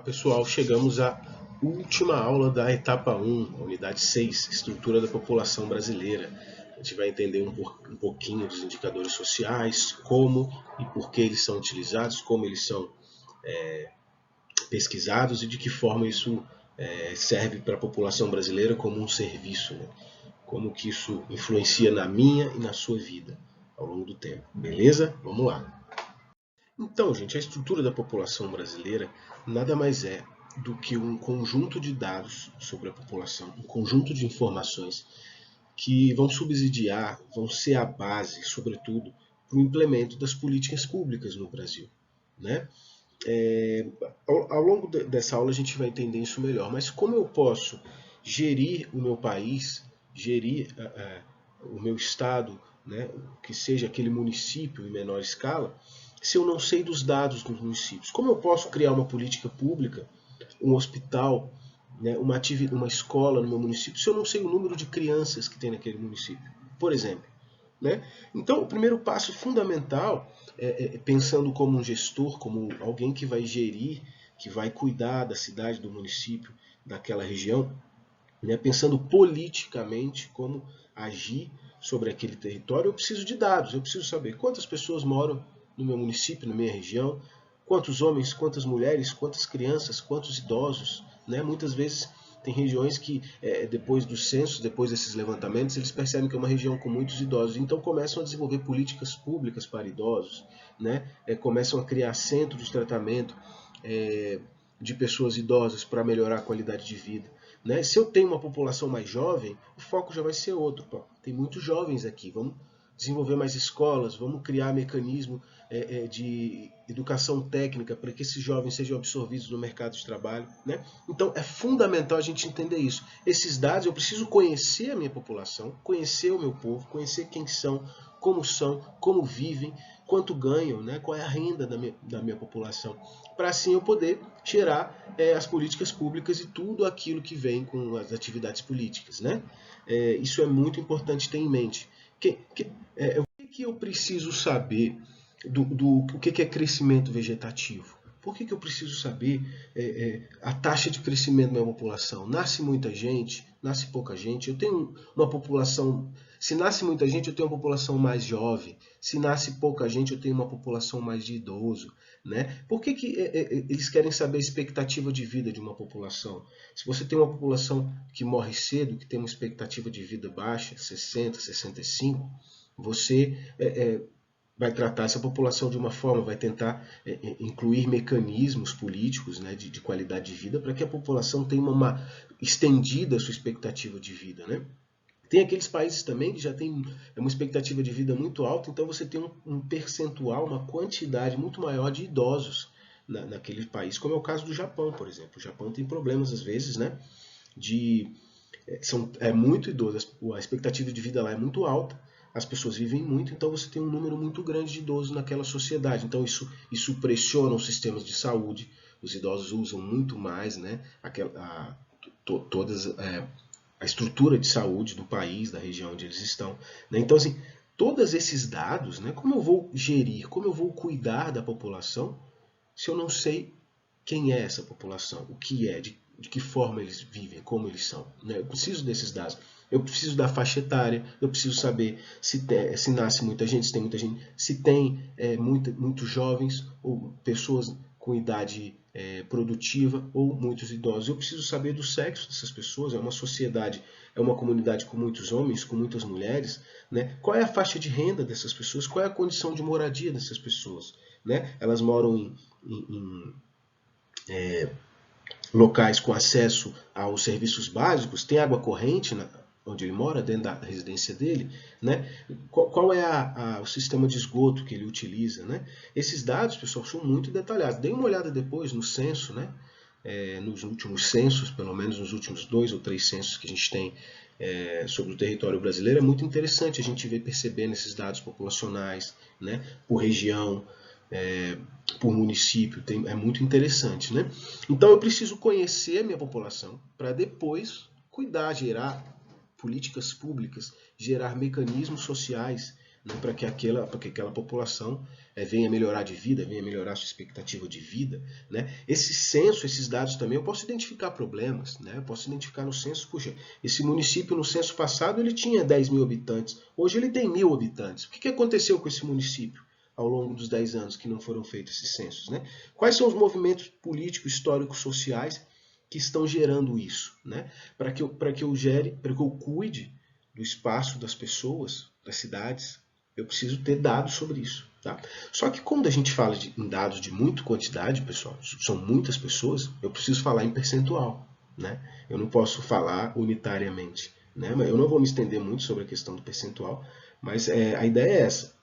Pessoal, chegamos à última aula da etapa 1, a unidade 6, estrutura da população brasileira. A gente vai entender um pouquinho dos indicadores sociais, como e por que eles são utilizados, como eles são pesquisados e de que forma isso serve para a população brasileira como um serviço, né? Como que isso influencia na minha e na sua vida ao longo do tempo. Beleza? Vamos lá. Então, gente, a estrutura da população brasileira nada mais é do que um conjunto de dados sobre a população, um conjunto de informações que vão subsidiar, vão ser a base, sobretudo, para o implemento das políticas públicas no Brasil, né? Ao longo dessa aula a gente vai entender isso melhor, mas como eu posso gerir o meu país, gerir o meu estado, né, que seja aquele município em menor escala, se eu não sei dos dados dos municípios? Como eu posso criar uma política pública, um hospital, né, uma escola no meu município, se eu não sei o número de crianças que tem naquele município, por exemplo? Né? Então, o primeiro passo fundamental, pensando como um gestor, como alguém que vai gerir, que vai cuidar da cidade, do município, daquela região, né? Pensando politicamente como agir sobre aquele território, eu preciso de dados, eu preciso saber quantas pessoas moram no meu município, na minha região, quantos homens, quantas mulheres, quantas crianças, quantos idosos, né? Muitas vezes tem regiões que, depois dos censos, depois desses levantamentos, eles percebem que é uma região com muitos idosos, então começam a desenvolver políticas públicas para idosos, né? Começam a criar centros de tratamento de pessoas idosas para melhorar a qualidade de vida. Né? Se eu tenho uma população mais jovem, o foco já vai ser outro. Pô, tem muitos jovens aqui, vamos desenvolver mais escolas, vamos criar mecanismo de educação técnica para que esses jovens sejam absorvidos no mercado de trabalho. Né? Então é fundamental a gente entender isso. Esses dados, eu preciso conhecer a minha população, conhecer o meu povo, conhecer quem são, como vivem, quanto ganham, né? Qual é a renda da minha população, para assim eu poder gerar as políticas públicas e tudo aquilo que vem com as atividades políticas. Né? Isso é muito importante ter em mente. O que eu preciso saber o que é crescimento vegetativo? Por que eu preciso saber a taxa de crescimento da minha população? Nasce muita gente? Nasce pouca gente? Eu tenho uma população... Se nasce muita gente, eu tenho uma população mais jovem. Se nasce pouca gente, eu tenho uma população mais de idoso. Né? Por que eles querem saber a expectativa de vida de uma população? Se você tem uma população que morre cedo, que tem uma expectativa de vida baixa, 60, 65, você vai tratar essa população de uma forma, vai tentar incluir mecanismos políticos, né, de qualidade de vida para que a população tenha uma estendida sua expectativa de vida. Né? Tem aqueles países também que já tem uma expectativa de vida muito alta, então você tem um percentual, uma quantidade muito maior de idosos naquele país, como é o caso do Japão, por exemplo. O Japão tem problemas, às vezes, né, é muito idoso, a expectativa de vida lá é muito alta, as pessoas vivem muito, então você tem um número muito grande de idosos naquela sociedade. Então isso pressiona os sistemas de saúde, os idosos usam muito mais, né, a estrutura de saúde do país, da região onde eles estão. Né? Então, assim, todos esses dados, né, como eu vou gerir, como eu vou cuidar da população, se eu não sei quem é essa população, o que é, de que forma eles vivem, como eles são. Né? Eu preciso desses dados. Eu preciso da faixa etária, eu preciso saber se nasce muita gente, se tem muita gente, se tem muitos jovens ou pessoas com idade produtiva ou muitos idosos. Eu preciso saber do sexo dessas pessoas, é uma sociedade, é uma comunidade com muitos homens, com muitas mulheres. Né? Qual é a faixa de renda dessas pessoas? Qual é a condição de moradia dessas pessoas? Né? Elas moram em locais com acesso aos serviços básicos, tem água corrente onde ele mora, dentro da residência dele, né? Qual é o sistema de esgoto que ele utiliza, né? Esses dados, pessoal, são muito detalhados. Dê uma olhada depois no censo, né? Nos últimos censos, pelo menos nos últimos 2 ou 3 censos que a gente tem sobre o território brasileiro, é muito interessante a gente ver percebendo esses dados populacionais, né? Por região, por município, é muito interessante. Né? Então eu preciso conhecer a minha população para depois cuidar, gerar políticas públicas, gerar mecanismos sociais, né, para que aquela população venha melhorar de vida, venha melhorar a sua expectativa de vida, né? Esse censo, esses dados também, eu posso identificar problemas, né? Eu posso identificar no censo, puxa, esse município no censo passado ele tinha 10 mil habitantes, hoje ele tem 1.000 habitantes. O que aconteceu com esse município ao longo dos 10 anos que não foram feitos esses censos, né? Quais são os movimentos políticos, históricos, sociais que estão gerando isso, né? Para que eu cuide do espaço das pessoas, das cidades, eu preciso ter dados sobre isso. Tá? Só que quando a gente fala em dados de muita quantidade, pessoal, são muitas pessoas, eu preciso falar em percentual. Né? Eu não posso falar unitariamente. Né? Eu não vou me estender muito sobre a questão do percentual, mas a ideia é essa.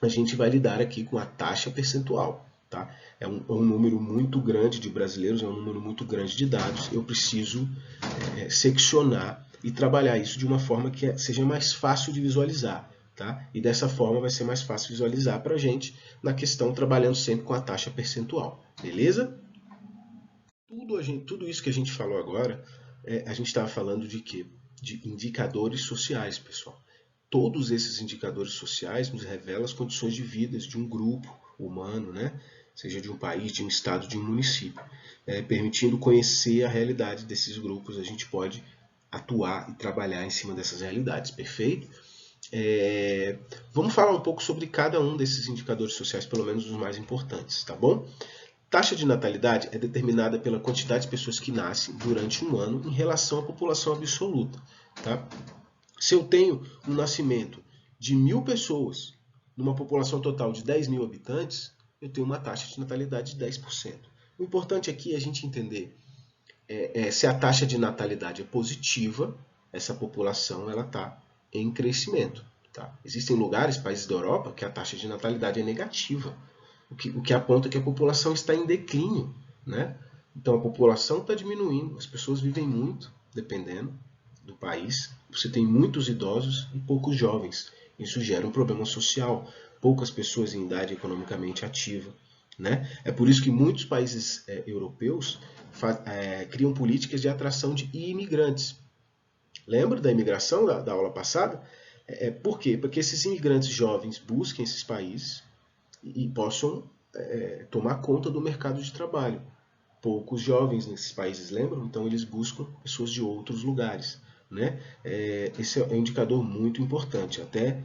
A gente vai lidar aqui com a taxa percentual. Tá? É um número muito grande de brasileiros, é um número muito grande de dados. Eu preciso seccionar e trabalhar isso de uma forma que seja mais fácil de visualizar. Tá? E dessa forma vai ser mais fácil visualizar para a gente na questão trabalhando sempre com a taxa percentual. Beleza? Tudo isso que a gente falou agora, a gente estava falando de quê? De indicadores sociais, pessoal. Todos esses indicadores sociais nos revelam as condições de vida de um grupo humano, né? Seja de um país, de um estado, de um município. Permitindo conhecer a realidade desses grupos, a gente pode atuar e trabalhar em cima dessas realidades, perfeito? Vamos falar um pouco sobre cada um desses indicadores sociais, pelo menos os mais importantes, tá bom? Taxa de natalidade é determinada pela quantidade de pessoas que nascem durante um ano em relação à população absoluta. Tá? Se eu tenho um nascimento de 1.000 pessoas numa população total de 10 mil habitantes, eu tenho uma taxa de natalidade de 10%. O importante aqui é a gente entender se a taxa de natalidade é positiva, essa população está em crescimento. Tá? Existem lugares, países da Europa, que a taxa de natalidade é negativa, o que aponta que a população está em declínio. Né? Então a população está diminuindo, as pessoas vivem muito, dependendo do país. Você tem muitos idosos e poucos jovens. Isso gera um problema social, poucas pessoas em idade economicamente ativa. Né? É por isso que muitos países europeus criam políticas de atração de imigrantes. Lembra da imigração da aula passada? Por quê? Porque esses imigrantes jovens busquem esses países e possam tomar conta do mercado de trabalho. Poucos jovens nesses países, lembram? Então eles buscam pessoas de outros lugares. Né? Esse é um indicador muito importante, até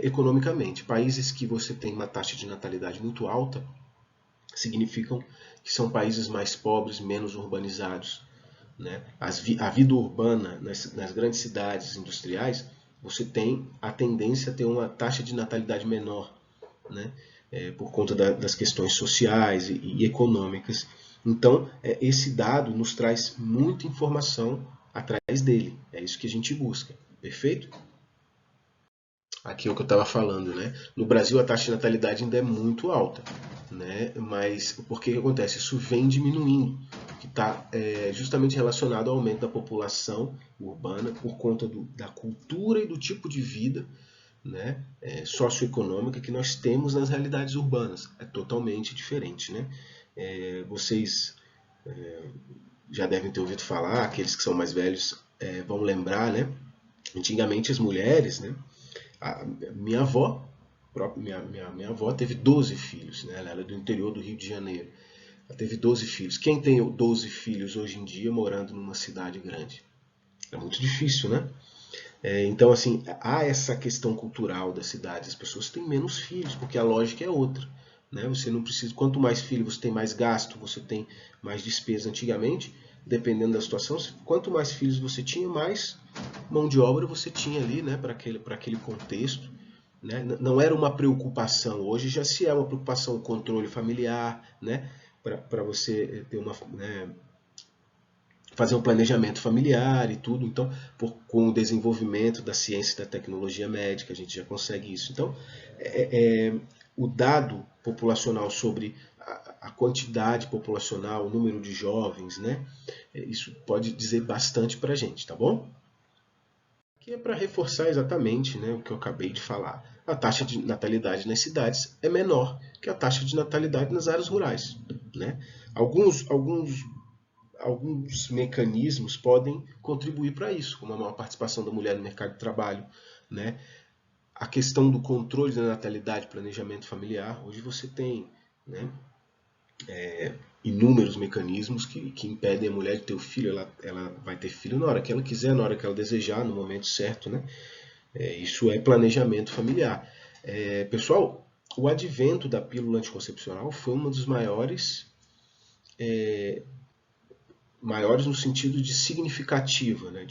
economicamente. Países que você tem uma taxa de natalidade muito alta significam que são países mais pobres, menos urbanizados. Né? A vida urbana nas grandes cidades industriais, você tem a tendência a ter uma taxa de natalidade menor, né? Por conta das questões sociais e econômicas. Então, esse dado nos traz muita informação atrás dele. É isso que a gente busca. Perfeito? Aqui é o que eu estava falando, né? No Brasil a taxa de natalidade ainda é muito alta, né? Mas por que acontece? Isso vem diminuindo, que está justamente relacionado ao aumento da população urbana por conta da cultura e do tipo de vida, né, socioeconômica que nós temos nas realidades urbanas. É totalmente diferente. Né? Vocês já devem ter ouvido falar, aqueles que são mais velhos vão lembrar, né? Antigamente as mulheres, né? A minha avó, minha avó teve 12 filhos, né? Ela era do interior do Rio de Janeiro. Ela teve 12 filhos. Quem tem 12 filhos hoje em dia morando numa cidade grande? É muito difícil, né? Então, assim, há essa questão cultural da cidade. As pessoas têm menos filhos, porque a lógica é outra. Né? Você não precisa. Quanto mais filhos você tem mais gasto, você tem mais despesa. Antigamente, dependendo da situação, quanto mais filhos você tinha, mais mão de obra você tinha ali, né, para aquele contexto. Né? Não era uma preocupação. Hoje já se é uma preocupação, o controle familiar, né, para você ter uma. Né, fazer um planejamento familiar e tudo. Então, com o desenvolvimento da ciência e da tecnologia médica, a gente já consegue isso. Então, o dado populacional sobre a quantidade populacional, o número de jovens, né? Isso pode dizer bastante para a gente, tá bom? Aqui é para reforçar exatamente, né, o que eu acabei de falar. A taxa de natalidade nas cidades é menor que a taxa de natalidade nas áreas rurais. Né? Alguns mecanismos podem contribuir para isso, como a maior participação da mulher no mercado de trabalho, né? a questão do controle da natalidade, planejamento familiar, hoje você tem, né, inúmeros mecanismos que impedem a mulher de ter o filho. Ela vai ter filho na hora que ela quiser, na hora que ela desejar, no momento certo, né? Isso é planejamento familiar. Pessoal, o advento da pílula anticoncepcional foi um dos maiores no sentido de significativa, né?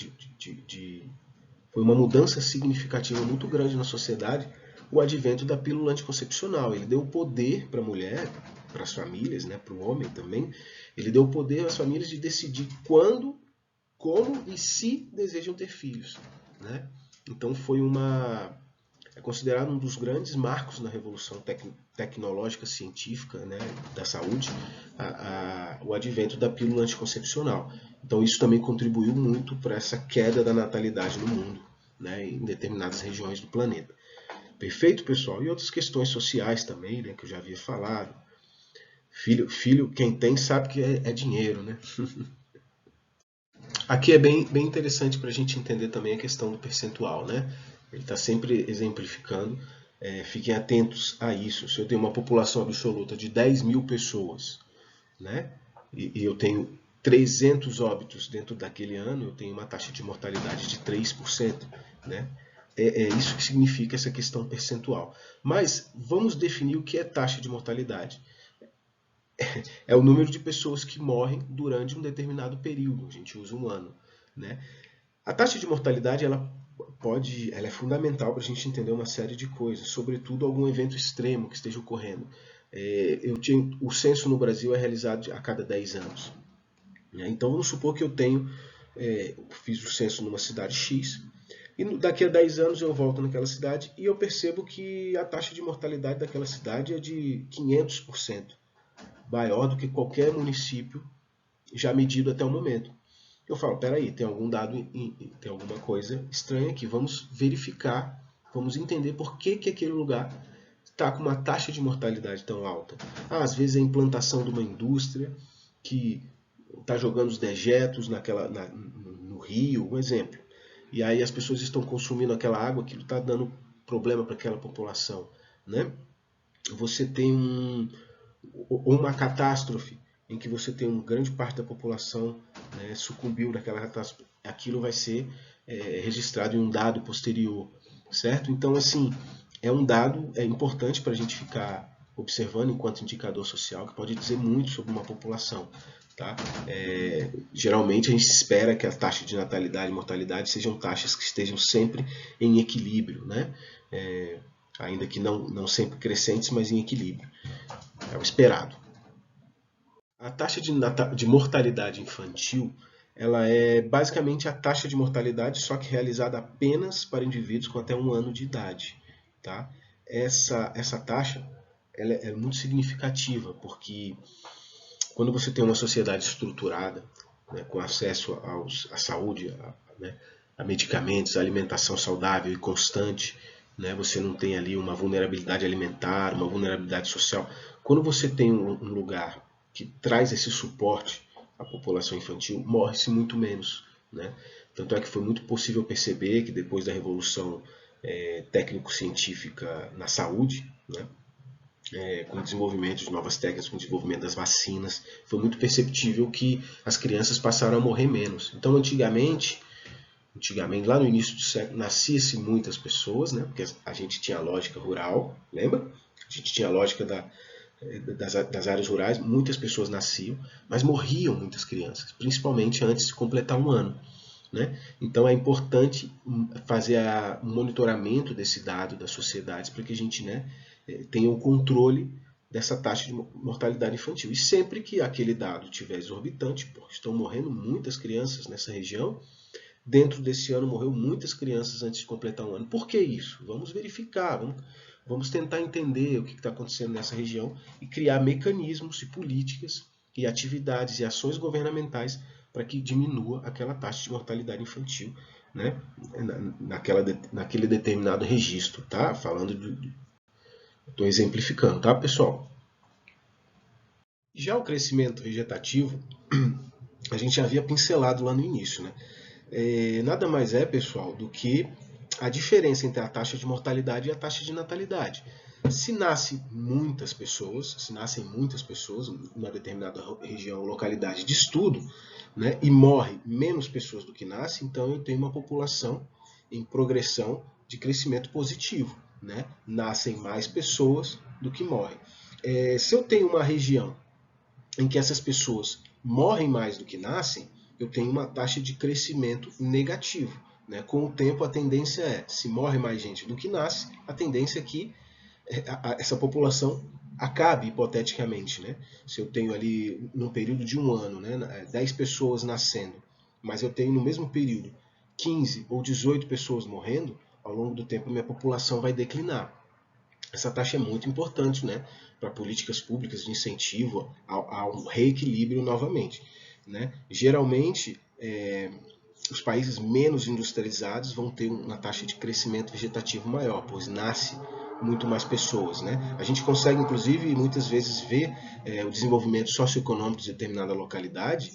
Foi uma mudança significativa muito grande na sociedade, o advento da pílula anticoncepcional. Ele deu poder para a mulher, para as famílias, né, para o homem também. Ele deu poder às famílias de decidir quando, como e se desejam ter filhos, né? Então é considerado um dos grandes marcos na revolução tecnológica científica, né, da saúde, o advento da pílula anticoncepcional. Então isso também contribuiu muito para essa queda da natalidade no mundo, né, em determinadas regiões do planeta. Perfeito, pessoal? E outras questões sociais também, né, que eu já havia falado. Filho, quem tem sabe que é dinheiro, né? Aqui é bem interessante para a gente entender também a questão do percentual, né? Ele está sempre exemplificando. Fiquem atentos a isso. Se eu tenho uma população absoluta de 10 mil pessoas, né? E eu tenho 300 óbitos dentro daquele ano, eu tenho uma taxa de mortalidade de 3%, né? É isso que significa essa questão percentual. Mas vamos definir o que é taxa de mortalidade. É o número de pessoas que morrem durante um determinado período. A gente usa um ano, né? A taxa de mortalidade ela é fundamental para a gente entender uma série de coisas, sobretudo algum evento extremo que esteja ocorrendo. O censo no Brasil é realizado a cada 10 anos. Né? Então vamos supor que eu fiz o censo numa cidade X, e daqui a 10 anos eu volto naquela cidade e eu percebo que a taxa de mortalidade daquela cidade é de 500%, maior do que qualquer município já medido até o momento. Eu falo, peraí, tem algum dado, tem alguma coisa estranha aqui, vamos verificar, vamos entender por que aquele lugar está com uma taxa de mortalidade tão alta. Às vezes é a implantação de uma indústria que está jogando os dejetos no rio, um exemplo. E aí as pessoas estão consumindo aquela água, aquilo está dando problema para aquela população. Né? Você tem uma catástrofe em que você tem uma grande parte da população, né, sucumbiu naquela catástrofe. Aquilo vai ser registrado em um dado posterior, certo? Então, assim, é um dado importante para a gente ficar observando enquanto indicador social, que pode dizer muito sobre uma população. Tá? Geralmente a gente espera que a taxa de natalidade e mortalidade sejam taxas que estejam sempre em equilíbrio, né? Ainda que não sempre crescentes, mas em equilíbrio. É o esperado. A taxa de mortalidade infantil ela é basicamente a taxa de mortalidade, só que realizada apenas para indivíduos com até 1 ano de idade. Tá? Essa taxa ela é muito significativa, porque quando você tem uma sociedade estruturada, né, com acesso à saúde, né, a medicamentos, a alimentação saudável e constante, né, você não tem ali uma vulnerabilidade alimentar, uma vulnerabilidade social. Quando você tem um lugar que traz esse suporte à população infantil, morre-se muito menos. Né? Tanto é que foi muito possível perceber que depois da revolução técnico-científica na saúde, né, com o desenvolvimento de novas técnicas, com o desenvolvimento das vacinas, foi muito perceptível que as crianças passaram a morrer menos. Então, antigamente, lá no início do século, nascia-se muitas pessoas, né? Porque a gente tinha a lógica rural, lembra? A gente tinha a lógica das áreas rurais, muitas pessoas nasciam, mas morriam muitas crianças, principalmente antes de completar 1 ano. Né? Então é importante fazer o monitoramento desse dado das sociedades para que a gente, né, tenha o controle dessa taxa de mortalidade infantil. E sempre que aquele dado estiver exorbitante, porque estão morrendo muitas crianças nessa região, dentro desse ano morreu muitas crianças antes de completar 1 ano. Por que isso? Vamos verificar, vamos tentar entender o que está acontecendo nessa região e criar mecanismos e políticas e atividades e ações governamentais para que diminua aquela taxa de mortalidade infantil, né, naquele determinado registro, tá? Estou exemplificando, tá, pessoal? Já o crescimento vegetativo, a gente já havia pincelado lá no início, né? Nada mais é, pessoal, do que a diferença entre a taxa de mortalidade e a taxa de natalidade. Se nascem muitas pessoas numa determinada região ou localidade de estudo, né, e morre menos pessoas do que nascem, então eu tenho uma população em progressão de crescimento positivo. Né? Nascem mais pessoas do que morrem. Se eu tenho uma região em que essas pessoas morrem mais do que nascem, eu tenho uma taxa de crescimento negativo. Né? Com o tempo, a tendência é, se morre mais gente do que nasce, a tendência é que essa população acabe, hipoteticamente. Né? Se eu tenho ali, num período de um ano, né, 10 pessoas nascendo, mas eu tenho no mesmo período 15 ou 18 pessoas morrendo, ao longo do tempo a minha população vai declinar. Essa taxa é muito importante, né, para políticas públicas de incentivo ao reequilíbrio novamente. Né? Geralmente, os países menos industrializados vão ter uma taxa de crescimento vegetativo maior, pois nasce muito mais pessoas. Né? A gente consegue, inclusive, muitas vezes ver o desenvolvimento socioeconômico de determinada localidade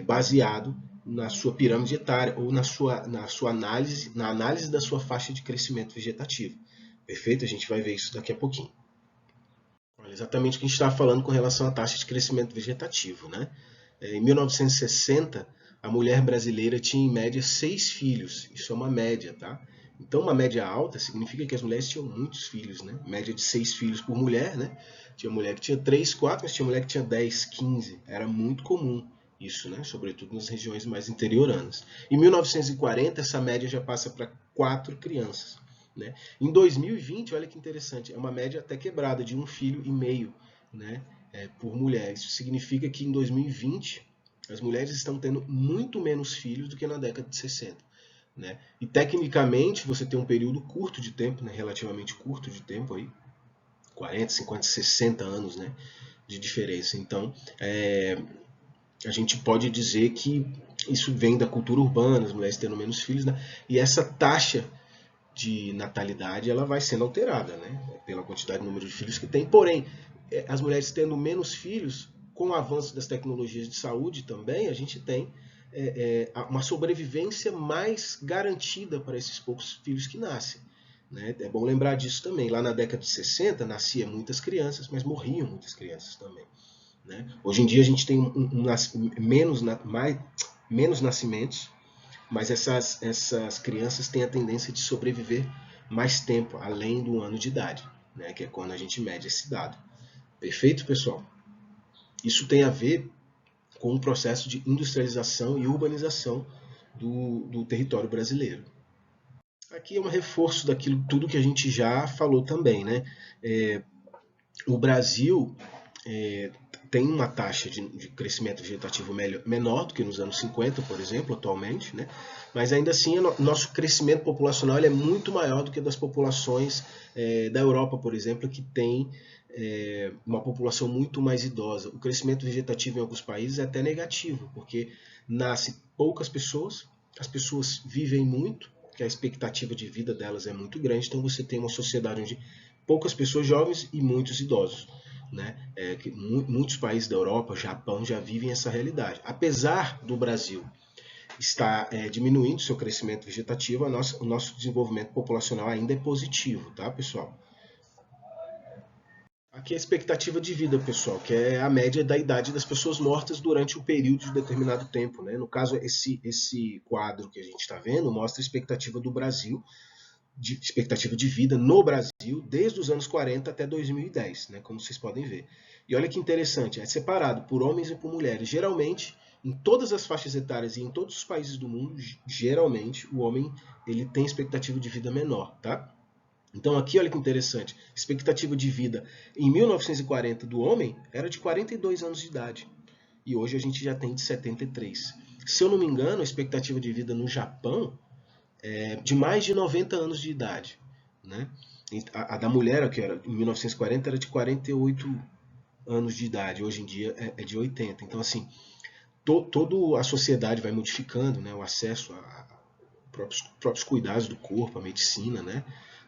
baseado na sua pirâmide etária ou na sua análise, na análise da sua faixa de crescimento vegetativo. Perfeito? A gente vai ver isso daqui a pouquinho. Olha, exatamente o que a gente estava falando com relação à taxa de crescimento vegetativo. Né? Em 1960, a mulher brasileira tinha em média 6 filhos. Isso é uma média, tá? Então, uma média alta significa que as mulheres tinham muitos filhos, né? Média de 6 filhos por mulher, né? Tinha mulher que tinha 3, 4, mas tinha mulher que tinha 10, 15. Era muito comum isso, né? Sobretudo nas regiões mais interioranas. Em 1940, essa média já passa para 4 crianças. Né? Em 2020, olha que interessante, é uma média até quebrada de 1,5 filho, né, por mulher. Isso significa que em 2020 as mulheres estão tendo muito menos filhos do que na década de 60. Né? E tecnicamente você tem um período curto de tempo, né, relativamente curto de tempo, aí, 40, 50, 60 anos, né, de diferença. Então, a gente pode dizer que isso vem da cultura urbana, as mulheres tendo menos filhos, né? E essa taxa de natalidade ela vai sendo alterada, né? Pela quantidade de número de filhos que tem. Porém, as mulheres tendo menos filhos, com o avanço das tecnologias de saúde também, a gente tem uma sobrevivência mais garantida para esses poucos filhos que nascem. Né? É bom lembrar disso também. Lá na década de 60, nasciam muitas crianças, mas morriam muitas crianças também. Né? Hoje em dia a gente tem menos nascimentos, mas essas crianças têm a tendência de sobreviver mais tempo, além do ano de idade, né, que é quando a gente mede esse dado. Perfeito, pessoal? Isso tem a ver com o processo de industrialização e urbanização do território brasileiro. Aqui é um reforço daquilo tudo que a gente já falou também. Né? O Brasil tem uma taxa de crescimento vegetativo menor do que nos anos 50, por exemplo, atualmente, né? Mas ainda assim nosso crescimento populacional é muito maior do que das populações da Europa, por exemplo, que tem uma população muito mais idosa. O crescimento vegetativo em alguns países é até negativo, porque nasce poucas pessoas, as pessoas vivem muito, que a expectativa de vida delas é muito grande, então você tem uma sociedade onde poucas pessoas jovens e muitos idosos. Né? Muitos países da Europa, Japão, já vivem essa realidade. Apesar do Brasil estar diminuindo seu crescimento vegetativo, o nosso desenvolvimento populacional ainda é positivo, tá, pessoal? Aqui é a expectativa de vida, pessoal, que é a média da idade das pessoas mortas durante um período de determinado tempo. Né? No caso, esse quadro que a gente está vendo mostra a expectativa do Brasil, de expectativa de vida no Brasil desde os anos 40 até 2010, né, como vocês podem ver. E olha que interessante, é separado por homens e por mulheres. Geralmente, em todas as faixas etárias e em todos os países do mundo, geralmente o homem ele tem expectativa de vida menor, tá? Então aqui olha que interessante, expectativa de vida em 1940 do homem era de 42 anos de idade e hoje a gente já tem de 73. Se eu não me engano, a expectativa de vida no Japão de mais de 90 anos de idade. Né? A da mulher, que era, em 1940, era de 48 anos de idade, hoje em dia é de 80. Então, assim, toda a sociedade vai modificando, né, o acesso a próprios cuidados do corpo, a medicina. Né?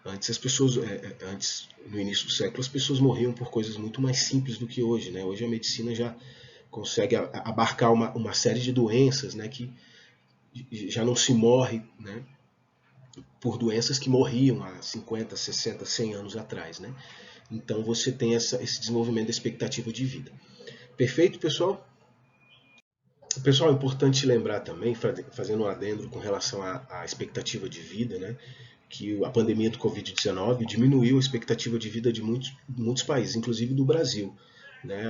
Antes, no início do século, as pessoas morriam por coisas muito mais simples do que hoje. Né? Hoje a medicina já consegue abarcar uma série de doenças, né, que já não se morre, né, por doenças que morriam há 50, 60, 100 anos atrás, né? Então você tem esse desenvolvimento da expectativa de vida. Perfeito, pessoal? Pessoal, é importante lembrar também, fazendo um adendo com relação à expectativa de vida, né, que a pandemia do Covid-19 diminuiu a expectativa de vida de muitos países, inclusive do Brasil. Né?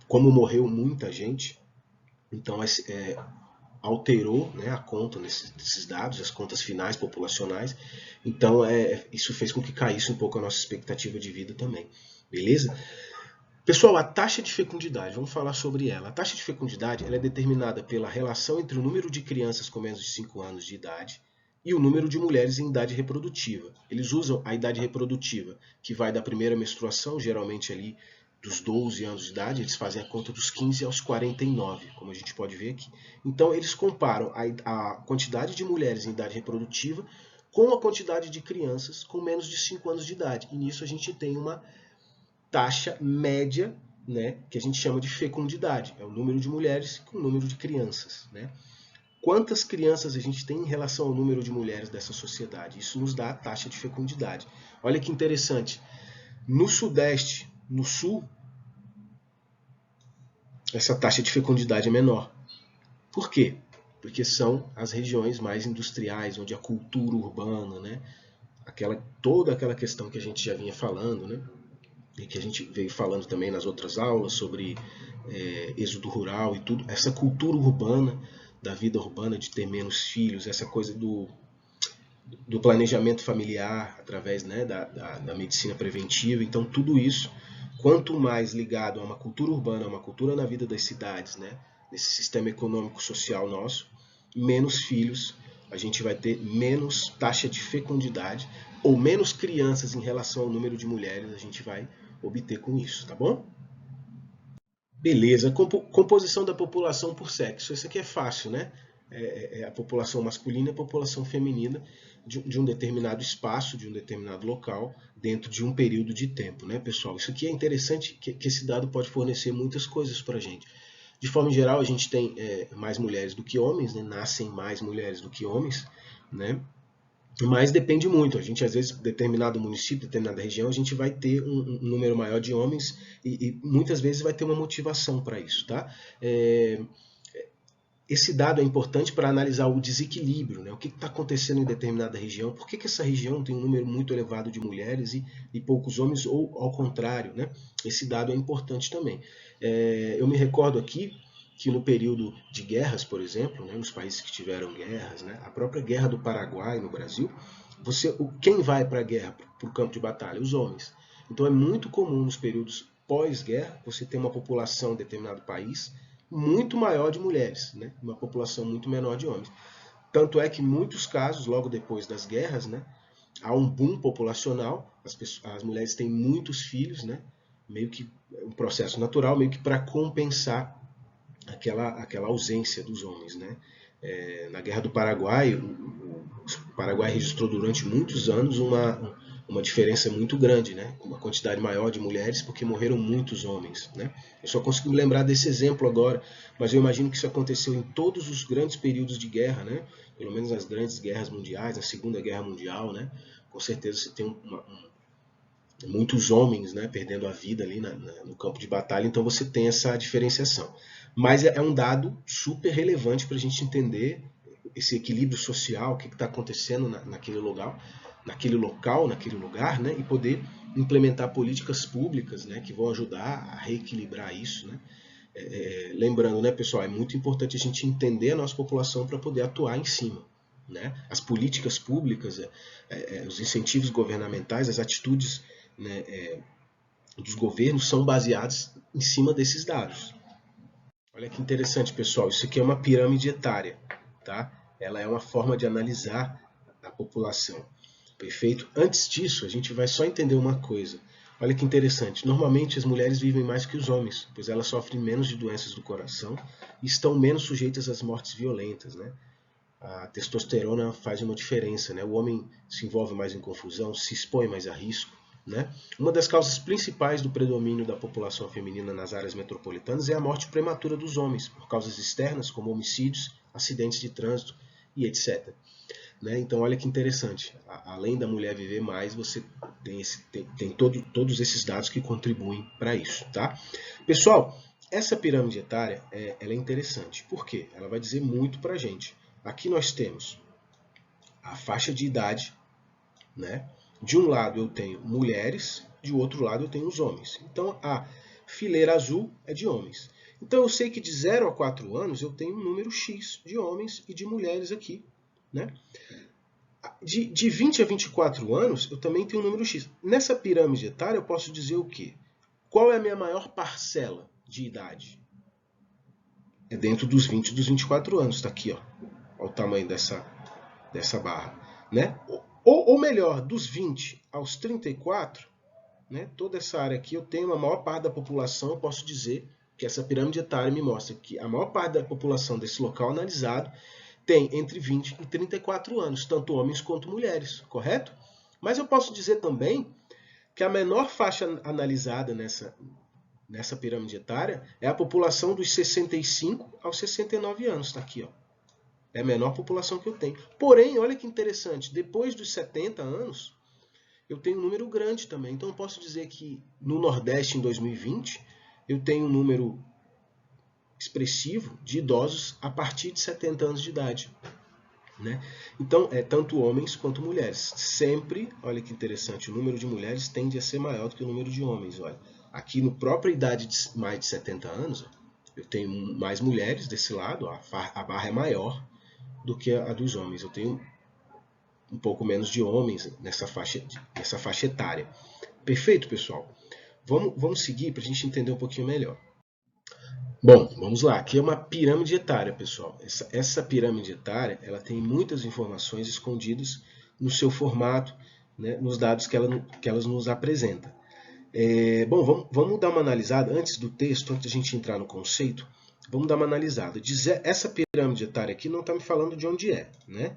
Como morreu muita gente, então alterou, né, a conta desses dados, as contas finais populacionais. Então isso fez com que caísse um pouco a nossa expectativa de vida também. Beleza? Pessoal, a taxa de fecundidade, vamos falar sobre ela. A taxa de fecundidade ela é determinada pela relação entre o número de crianças com menos de 5 anos de idade e o número de mulheres em idade reprodutiva. Eles usam a idade reprodutiva, que vai da primeira menstruação, geralmente ali dos 12 anos de idade, eles fazem a conta dos 15 aos 49, como a gente pode ver aqui. Então, eles comparam a quantidade de mulheres em idade reprodutiva com a quantidade de crianças com menos de 5 anos de idade. E nisso a gente tem uma taxa média, né, que a gente chama de fecundidade. É o número de mulheres com o número de crianças. Né? Quantas crianças a gente tem em relação ao número de mulheres dessa sociedade? Isso nos dá a taxa de fecundidade. Olha que interessante. No Sudeste, no Sul, essa taxa de fecundidade é menor. Por quê? Porque são as regiões mais industriais, onde a cultura urbana, né, toda aquela questão que a gente já vinha falando, né, e que a gente veio falando também nas outras aulas sobre êxodo rural e tudo, essa cultura urbana, da vida urbana, de ter menos filhos, essa coisa do planejamento familiar através, né, da medicina preventiva. Então tudo isso, quanto mais ligado a uma cultura urbana, a uma cultura na vida das cidades, né, nesse sistema econômico social nosso, menos filhos, a gente vai ter menos taxa de fecundidade ou menos crianças em relação ao número de mulheres a gente vai obter com isso, tá bom? Beleza, composição da população por sexo. Isso aqui é fácil, né? É a população masculina e a população feminina de um determinado espaço, de um determinado local, dentro de um período de tempo, né, pessoal? Isso aqui é interessante, que esse dado pode fornecer muitas coisas para a gente. De forma geral, a gente tem mais mulheres do que homens, né? Nascem mais mulheres do que homens, né? Mas depende muito. A gente, às vezes, determinado município, determinada região, a gente vai ter um número maior de homens e muitas vezes vai ter uma motivação para isso, tá? Esse dado é importante para analisar o desequilíbrio, né? O que está acontecendo em determinada região, por que essa região tem um número muito elevado de mulheres e poucos homens, ou ao contrário, né? Esse dado é importante também. Eu me recordo aqui que no período de guerras, por exemplo, né, nos países que tiveram guerras, né, a própria guerra do Paraguai no Brasil, quem vai para a guerra, para o campo de batalha? Os homens. Então é muito comum nos períodos pós-guerra você ter uma população em determinado país muito maior de mulheres, né, uma população muito menor de homens. Tanto é que em muitos casos, logo depois das guerras, né, há um boom populacional, as mulheres têm muitos filhos, né, meio que um processo natural, meio que para compensar aquela ausência dos homens, né? Na Guerra do Paraguai, o Paraguai registrou durante muitos anos uma diferença muito grande, né? Uma quantidade maior de mulheres, porque morreram muitos homens, né? Eu só consigo me lembrar desse exemplo agora, mas eu imagino que isso aconteceu em todos os grandes períodos de guerra, né? Pelo menos nas grandes guerras mundiais, na Segunda Guerra Mundial, né? Com certeza você tem muitos homens, né, perdendo a vida ali no campo de batalha, então você tem essa diferenciação. Mas é um dado super relevante para a gente entender esse equilíbrio social, o que está acontecendo naquele local, naquele lugar, né, e poder implementar políticas públicas, né, que vão ajudar a reequilibrar isso. Né. Lembrando, né, pessoal, é muito importante a gente entender a nossa população para poder atuar em cima. Né. As políticas públicas, os incentivos governamentais, as atitudes, né, dos governos são baseados em cima desses dados. Olha que interessante, pessoal. Isso aqui é uma pirâmide etária, tá? Ela é uma forma de analisar a população. Perfeito? Antes disso, a gente vai só entender uma coisa. Olha que interessante. Normalmente as mulheres vivem mais que os homens, pois elas sofrem menos de doenças do coração e estão menos sujeitas às mortes violentas, né? A testosterona faz uma diferença, né? O homem se envolve mais em confusão, se expõe mais a risco. Né? Uma das causas principais do predomínio da população feminina nas áreas metropolitanas é a morte prematura dos homens, por causas externas, como homicídios, acidentes de trânsito e etc. né? Então, olha que interessante. Além da mulher viver mais, você tem todos esses dados que contribuem para isso, tá? Pessoal, essa pirâmide etária ela é interessante. Por quê? Ela vai dizer muito para a gente. Aqui nós temos a faixa de idade, né? De um lado eu tenho mulheres, de outro lado eu tenho os homens. Então, a fileira azul é de homens. Então, eu sei que de 0 a 4 anos eu tenho um número X de homens e de mulheres aqui, né? De 20 a 24 anos, eu também tenho um número X. Nessa pirâmide etária, eu posso dizer o quê? Qual é a minha maior parcela de idade? É dentro dos 20 e dos 24 anos. Está aqui, ó. Olha o tamanho dessa barra. Né? Ou melhor, dos 20 aos 34, né? Toda essa área aqui, eu tenho a maior parte da população, eu posso dizer que essa pirâmide etária me mostra que a maior parte da população desse local analisado tem entre 20 e 34 anos, tanto homens quanto mulheres, correto? Mas eu posso dizer também que a menor faixa analisada nessa pirâmide etária é a população dos 65 aos 69 anos, está aqui, ó. É a menor população que eu tenho. Porém, olha que interessante, depois dos 70 anos, eu tenho um número grande também. Então, eu posso dizer que no Nordeste, em 2020, eu tenho um número expressivo de idosos a partir de 70 anos de idade. Né? Então, tanto homens quanto mulheres. Sempre, olha que interessante, o número de mulheres tende a ser maior do que o número de homens. Olha. Aqui, no própria idade de mais de 70 anos, eu tenho mais mulheres desse lado, ó, a barra é maior do que a dos homens. Eu tenho um pouco menos de homens nessa faixa etária. Perfeito, pessoal? Vamos seguir para a gente entender um pouquinho melhor. Bom, vamos lá. Aqui é uma pirâmide etária, pessoal. Essa pirâmide etária ela tem muitas informações escondidas no seu formato, né, nos dados que elas nos apresentam. Bom, vamos dar uma analisada antes do texto, antes de a gente entrar no conceito. Vamos dar uma analisada. Essa pirâmide etária aqui não está me falando de onde é, né?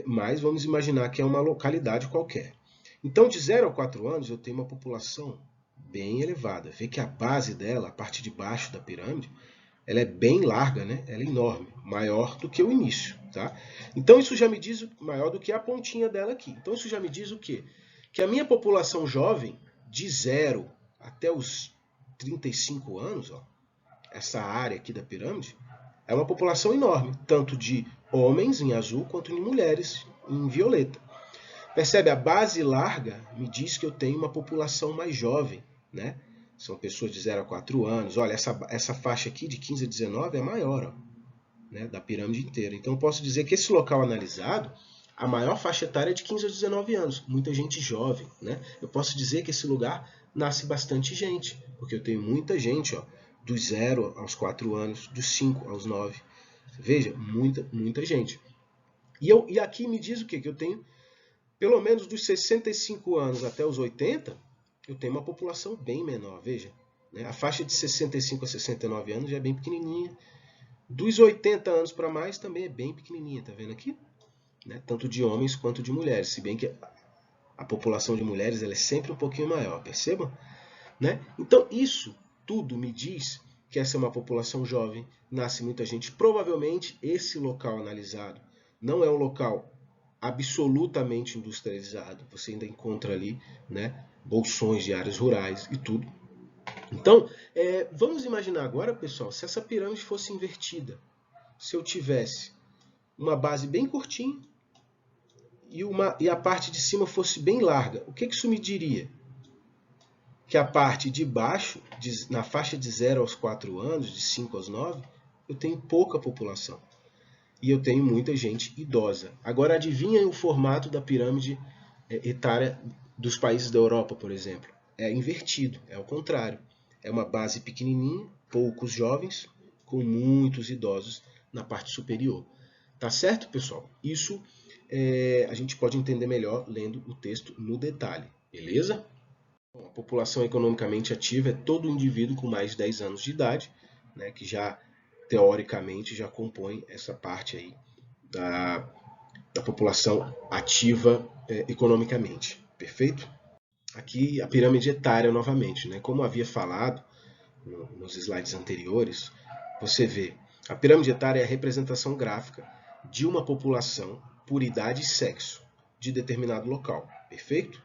Mas vamos imaginar que é uma localidade qualquer. Então, de 0 a 4 anos, eu tenho uma população bem elevada. Vê que a base dela, a parte de baixo da pirâmide, ela é bem larga, né? Ela é enorme, maior do que o início. Tá? Então, isso já me diz maior do que a pontinha dela aqui. Então, isso já me diz o quê? Que a minha população jovem, de 0 até os 35 anos, ó, essa área aqui da pirâmide, é uma população enorme, tanto de homens em azul quanto de mulheres em violeta. Percebe? A base larga me diz que eu tenho uma população mais jovem, né? São pessoas de 0 a 4 anos. Olha, essa faixa aqui de 15 a 19 é maior, ó, né, da pirâmide inteira. Então eu posso dizer que esse local analisado, a maior faixa etária é de 15 a 19 anos. Muita gente jovem, né? Eu posso dizer que esse lugar nasce bastante gente, porque eu tenho muita gente, ó, dos 0 aos 4 anos, dos 5 aos 9. Veja, muita gente. E aqui me diz o quê? Que eu tenho, pelo menos dos 65 anos até os 80, eu tenho uma população bem menor, veja. Né? A faixa de 65 a 69 anos já é bem pequenininha. Dos 80 anos para mais também é bem pequenininha, tá vendo aqui? Né? Tanto de homens quanto de mulheres, se bem que a população de mulheres ela é sempre um pouquinho maior, percebam? Né? Então isso tudo me diz que essa é uma população jovem, nasce muita gente. Provavelmente esse local analisado não é um local absolutamente industrializado. Você ainda encontra ali, né, bolsões de áreas rurais e tudo. Então, vamos imaginar agora, pessoal, se essa pirâmide fosse invertida. Se eu tivesse uma base bem curtinha e a parte de cima fosse bem larga, o que isso me diria? Que a parte de baixo, na faixa de 0 aos 4 anos, de 5 aos 9, eu tenho pouca população. E eu tenho muita gente idosa. Agora, adivinha o formato da pirâmide etária dos países da Europa, por exemplo? É invertido, é o contrário. É uma base pequenininha, poucos jovens, com muitos idosos na parte superior. Tá certo, pessoal? Isso a gente pode entender melhor lendo o texto no detalhe, beleza? Bom, a população economicamente ativa é todo indivíduo com mais de 10 anos de idade, né, que já, teoricamente, já compõe essa parte aí da população ativa economicamente. Perfeito? Aqui a pirâmide etária novamente, né? Como havia falado nos slides anteriores, você vê a pirâmide etária é a representação gráfica de uma população por idade e sexo de determinado local, perfeito?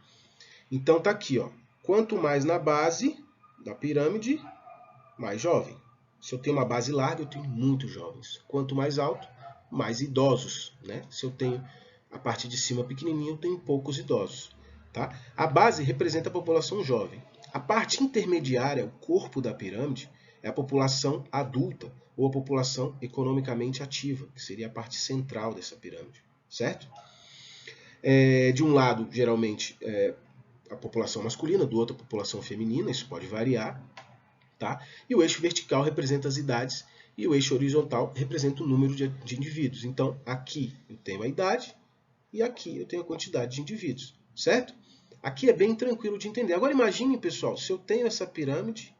Então tá aqui, ó. Quanto mais na base da pirâmide, mais jovem. Se eu tenho uma base larga, eu tenho muitos jovens. Quanto mais alto, mais idosos, né? Se eu tenho a parte de cima pequenininha, eu tenho poucos idosos, tá? A base representa a população jovem. A parte intermediária, o corpo da pirâmide, é a população adulta ou a população economicamente ativa, que seria a parte central dessa pirâmide, certo? De um lado, geralmente, a população masculina, do outro, a população feminina, isso pode variar, tá? E o eixo vertical representa as idades e o eixo horizontal representa o número de indivíduos. Então, aqui eu tenho a idade e aqui eu tenho a quantidade de indivíduos, certo? Aqui é bem tranquilo de entender. Agora imagine, pessoal, se eu tenho essa pirâmide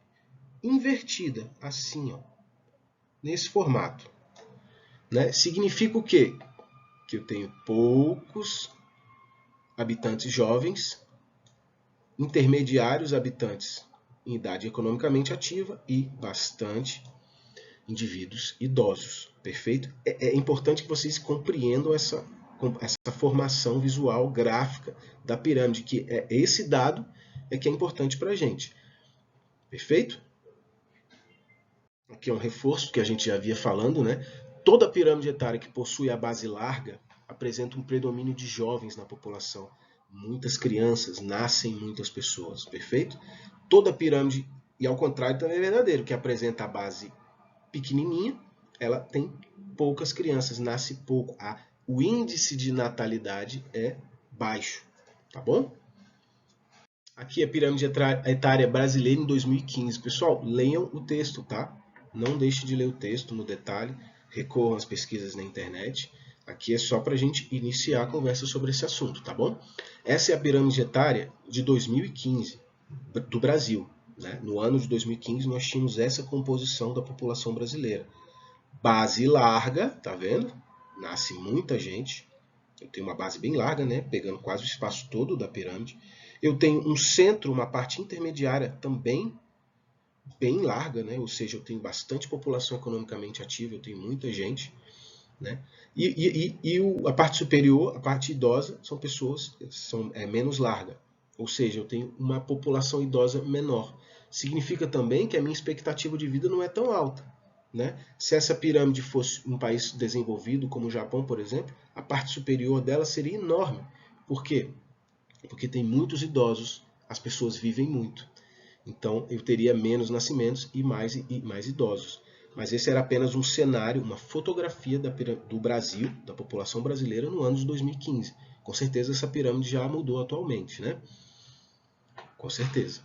invertida, assim, ó, nesse formato, né? Significa o quê? Que eu tenho poucos habitantes jovens, intermediários habitantes em idade economicamente ativa e bastante indivíduos idosos, perfeito? É importante que vocês compreendam essa formação visual gráfica da pirâmide, que esse dado que é importante para a gente, perfeito? Aqui é um reforço que a gente já havia falando, né? Toda pirâmide etária que possui a base larga apresenta um predomínio de jovens na população. Muitas crianças, nascem muitas pessoas, perfeito? Toda pirâmide, e ao contrário também é verdadeiro, que apresenta a base pequenininha, ela tem poucas crianças, nasce pouco. O índice de natalidade é baixo, tá bom? Aqui é a pirâmide etária brasileira em 2015. Pessoal, leiam o texto, tá? Não deixe de ler o texto no detalhe, recorram às pesquisas na internet. Aqui é só para a gente iniciar a conversa sobre esse assunto, tá bom? Essa é a pirâmide etária de 2015 do Brasil, né? No ano de 2015 nós tínhamos essa composição da população brasileira. Base larga, tá vendo? Nasce muita gente. Eu tenho uma base bem larga, né? Pegando quase o espaço todo da pirâmide. Eu tenho um centro, uma parte intermediária também bem larga, né? Ou seja, eu tenho bastante população economicamente ativa, eu tenho muita gente, né? E a parte superior, a parte idosa, são pessoas menos larga, ou seja, eu tenho uma população idosa menor. Significa também que a minha expectativa de vida não é tão alta, né? Se essa pirâmide fosse um país desenvolvido, como o Japão, por exemplo, a parte superior dela seria enorme. Por quê? Porque tem muitos idosos, as pessoas vivem muito. Então eu teria menos nascimentos e mais idosos. Mas esse era apenas um cenário, uma fotografia do Brasil, da população brasileira no ano de 2015. Com certeza essa pirâmide já mudou atualmente, né? Com certeza.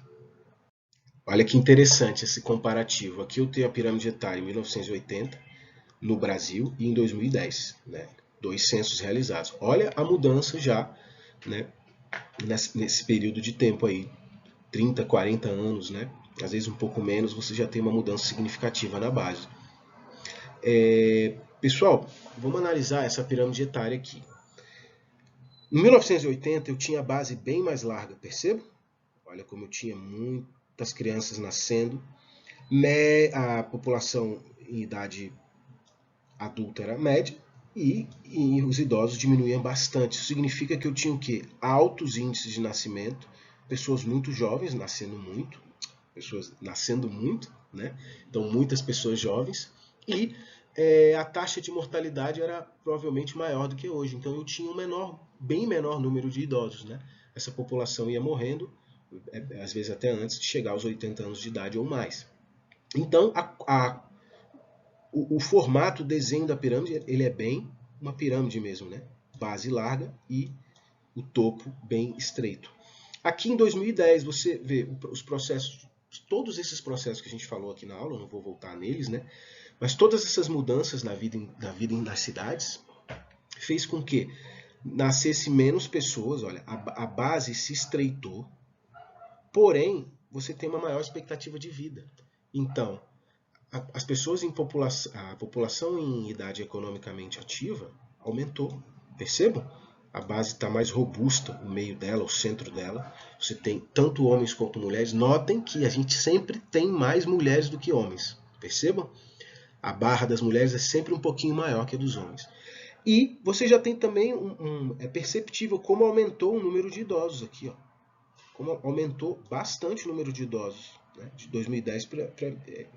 Olha que interessante esse comparativo. Aqui eu tenho a pirâmide etária em 1980 no Brasil e em 2010, né? 2 censos realizados. Olha a mudança já, né? Nesse período de tempo aí, 30, 40 anos, né? Às vezes um pouco menos, você já tem uma mudança significativa na base. Pessoal, vamos analisar essa pirâmide etária aqui. Em 1980 eu tinha a base bem mais larga, perceba? Olha como eu tinha muitas crianças nascendo. A população em idade adulta era média e os idosos diminuíam bastante. Isso significa que eu tinha o quê? Altos índices de nascimento, pessoas muito jovens nascendo muito, né? Então muitas pessoas jovens, e a taxa de mortalidade era provavelmente maior do que hoje. Então eu tinha bem menor número de idosos, né? Essa população ia morrendo, às vezes até antes de chegar aos 80 anos de idade ou mais. Então o formato, o desenho da pirâmide, ele é bem uma pirâmide mesmo, né? Base larga e o topo bem estreito. Aqui em 2010 você vê os processos, todos esses processos que a gente falou aqui na aula, não vou voltar neles, né? Mas todas essas mudanças na vida das cidades fez com que nascesse menos pessoas, olha, a base se estreitou, porém você tem uma maior expectativa de vida. Então, as pessoas a população em idade economicamente ativa aumentou, percebam? A base está mais robusta, o meio dela, o centro dela. Você tem tanto homens quanto mulheres. Notem que a gente sempre tem mais mulheres do que homens, percebam? A barra das mulheres é sempre um pouquinho maior que a dos homens. E você já tem também é perceptível como aumentou o número de idosos aqui, ó. Como aumentou bastante o número de idosos, né, de 2010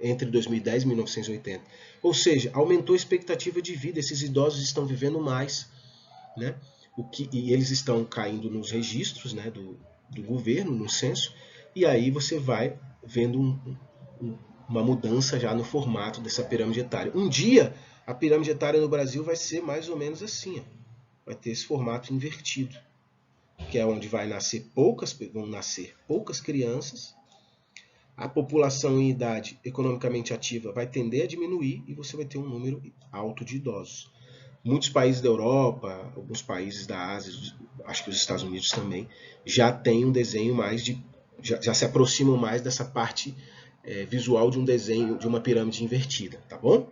entre 2010 e 1980. Ou seja, aumentou a expectativa de vida, esses idosos estão vivendo mais, né? E eles estão caindo nos registros, né, do governo, no censo, e aí você vai vendo uma mudança já no formato dessa pirâmide etária. Um dia, a pirâmide etária no Brasil vai ser mais ou menos assim, ó. Vai ter esse formato invertido, que é onde vão nascer poucas crianças, a população em idade economicamente ativa vai tender a diminuir e você vai ter um número alto de idosos. Muitos países da Europa, alguns países da Ásia, acho que os Estados Unidos também, já tem um desenho mais de... já se aproximam mais dessa parte visual de um desenho, de uma pirâmide invertida, tá bom?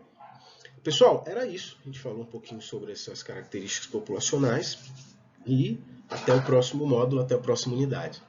Pessoal, era isso. A gente falou um pouquinho sobre essas características populacionais e até o próximo módulo, até a próxima unidade.